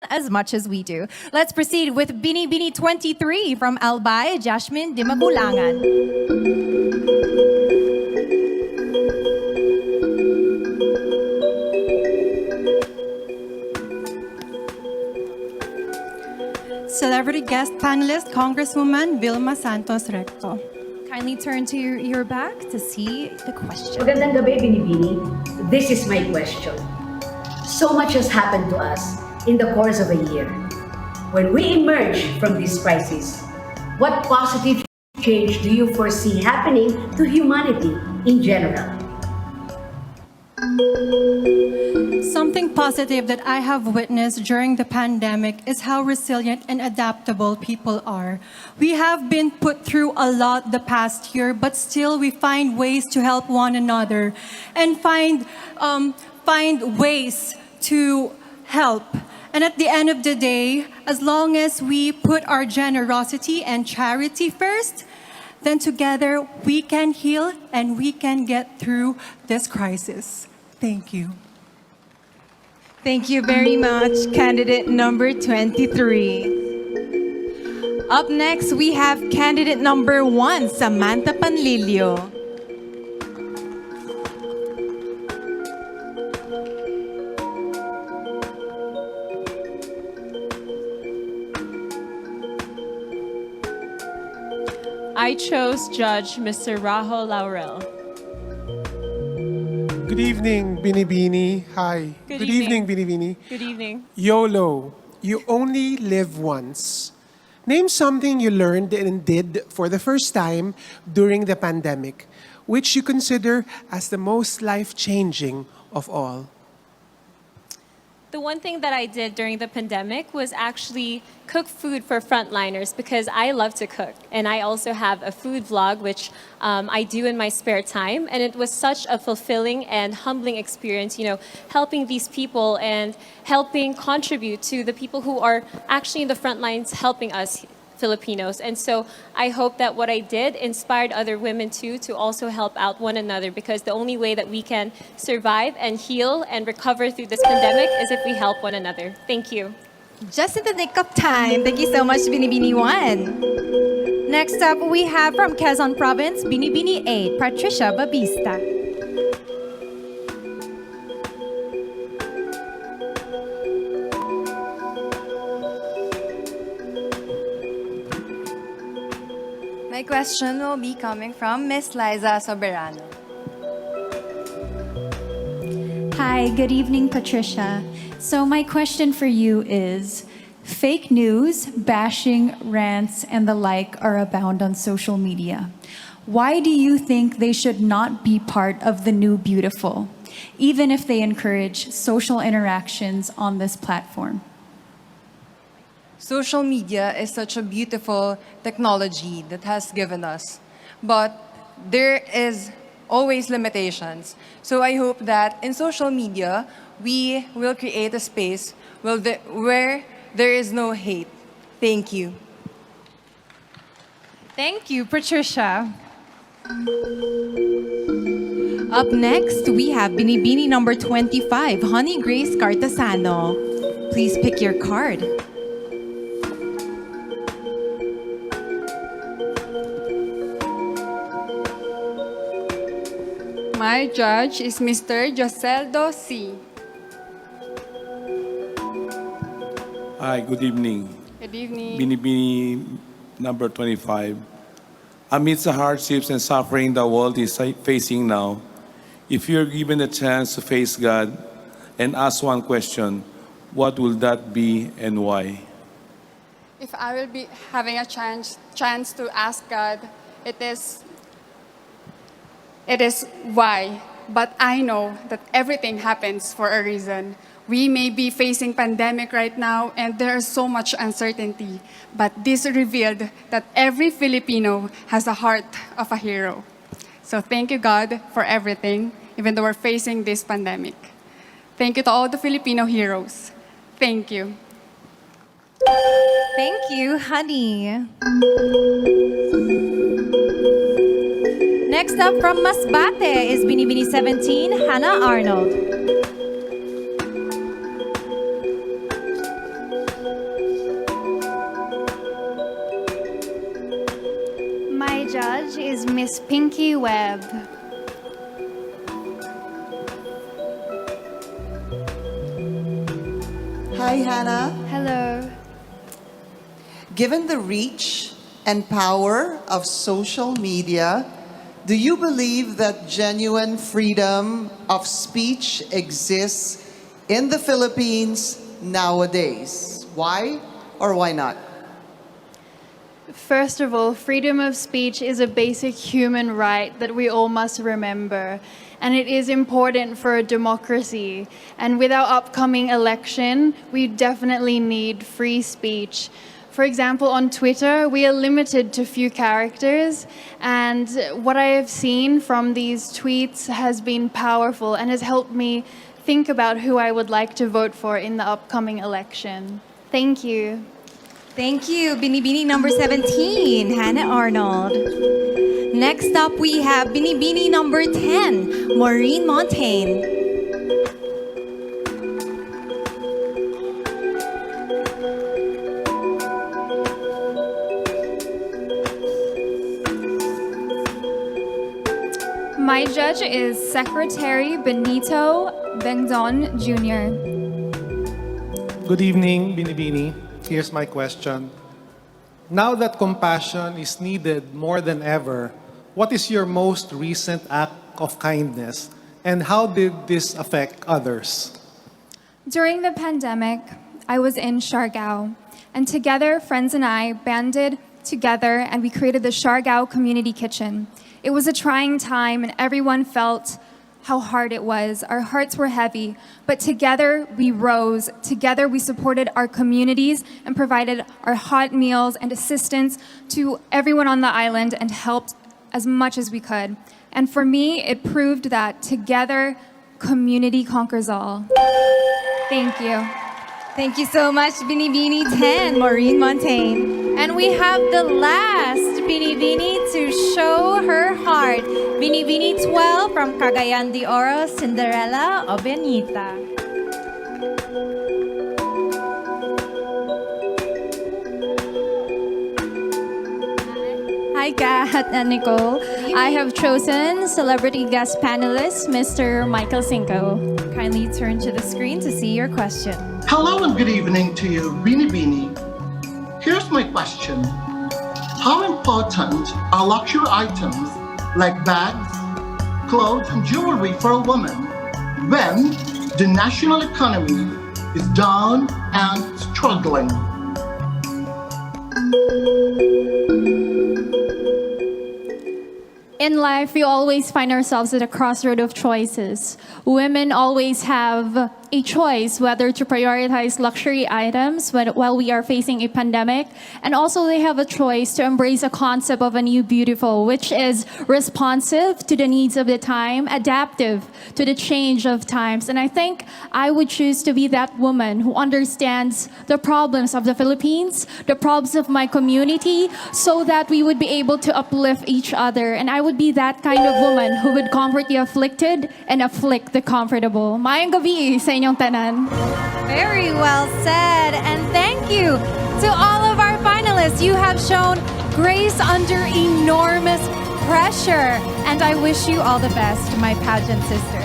as much as we do. Let's proceed with Bini Bini 23 from Albay, Jasmine Di Magulangan. Celebrity guest panelist, Congresswoman Vilma Santos Recto. Kindly turn to your back to see the question. Magandang gabi, Binibini. This is my question. So much has happened to us in the course of a year. When we emerge from this crisis, what positive change do you foresee happening to humanity in general? Something positive that I have witnessed during the pandemic is how resilient and adaptable people are. We have been put through a lot the past year, but still we find ways to help one another and find ways to help. And at the end of the day, as long as we put our generosity and charity first, then together we can heal and we can get through this crisis. Thank you. Thank you very much, candidate number 23. Up next, we have candidate number 1, Samantha Panlilio. I chose Judge Mr. Rahul Laurel. Good evening, Binibini. Hi. Good evening, evening. Binibini. Good evening. YOLO. You only live once. Name something you learned and did for the first time during the pandemic, which you consider as the most life-changing of all. The one thing that I did during the pandemic was actually cook food for frontliners because I love to cook. And I also have a food vlog, which I do in my spare time. And it was such a fulfilling and humbling experience, helping these people and helping contribute to the people who are actually in the front lines helping us Filipinos. And so I hope that what I did inspired other women too to also help out one another, because the only way that we can survive and heal and recover through this pandemic is if we help one another. Thank you. Just in the nick of time. Thank you so much, Bini Bini 1. Next up, we have from Quezon Province, Bini Bini 8, Patricia Babista. My question will be coming from Miss Liza Soberano. Hi, good evening, Patricia. So my question for you is, fake news, bashing, rants, and the like are abound on social media. Why do you think they should not be part of the new beautiful, even if they encourage social interactions on this platform? Social media is such a beautiful technology that has given us, but there is always limitations. So I hope that in social media, we will create a space where there is no hate. Thank you. Thank you, Patricia. Up next, we have Binibini number 25, Honey Grace Cartasano. Please pick your card. My judge is Mr. Joseldo C. Hi, good evening. Good evening. Binibini number 25. Amidst the hardships and suffering the world is facing now, if you're given a chance to face God and ask one question, what will that be and why? If I will be having a chance to ask God, it is why. But I know that everything happens for a reason. We may be facing pandemic right now and there is so much uncertainty, but this revealed that every Filipino has a heart of a hero. So thank you, God, for everything, even though we're facing this pandemic. Thank you to all the Filipino heroes. Thank you. Thank you, honey. Next up from Masbate is Bini Bini 17, Hannah Arnold. judge is Miss Pinky Webb. Hi, Hannah. Hello. Given the reach and power of social media, do you believe that genuine freedom of speech exists in the Philippines nowadays? Why or why not? First of all, freedom of speech is a basic human right that we all must remember. And it is important for a democracy. And with our upcoming election, we definitely need free speech. For example, on Twitter, we are limited to few characters. And what I have seen from these tweets has been powerful and has helped me think about who I would like to vote for in the upcoming election. Thank you. Thank you, Binibini number 17, Hannah Arnold. Next up, we have Binibini number 10, Maureen Montaigne. My judge is Secretary Benito Bengdon Jr. Good evening, Binibini. Here's my question. Now that compassion is needed more than ever, what is your most recent act of kindness and how did this affect others? During the pandemic, I was in Siargao, and together, friends and I banded together and we created the Siargao Community Kitchen. It was a trying time and everyone felt how hard it was. Our hearts were heavy, but together we rose. Together we supported our communities and provided our hot meals and assistance to everyone on the island and helped as much as we could. And for me, it proved that together, community conquers all. Thank you. Thank you so much, Binibini 10, Maureen Montaigne. And we have the last Binibini to show her heart. Binibini 12 from Cagayan de Oro, Cinderella Obenita. Hi, Kat and Nicole. I have chosen celebrity guest panelist, Mr. Michael Cinco. Kindly turn to the screen to see your question. Hello and good evening to you, Binibini. Here's my question. How important are luxury items like bags, clothes, and jewelry for a woman when the national economy is down and struggling? In life, we always find ourselves at a crossroad of choices. Women always have a choice whether to prioritize luxury items while we are facing a pandemic, and also they have a choice to embrace a concept of a new beautiful, which is responsive to the needs of the time, adaptive to the change of times. And I think I would choose to be that woman who understands the problems of the Philippines, the problems of my community, so that we would be able to uplift each other. And I would be that kind of woman who would comfort the afflicted and afflict the comfortable. Mayang gabi sa inyong tanan. Very well said. And thank you to all of our finalists. You have shown grace under enormous pressure. And I wish you all the best, my pageant sisters.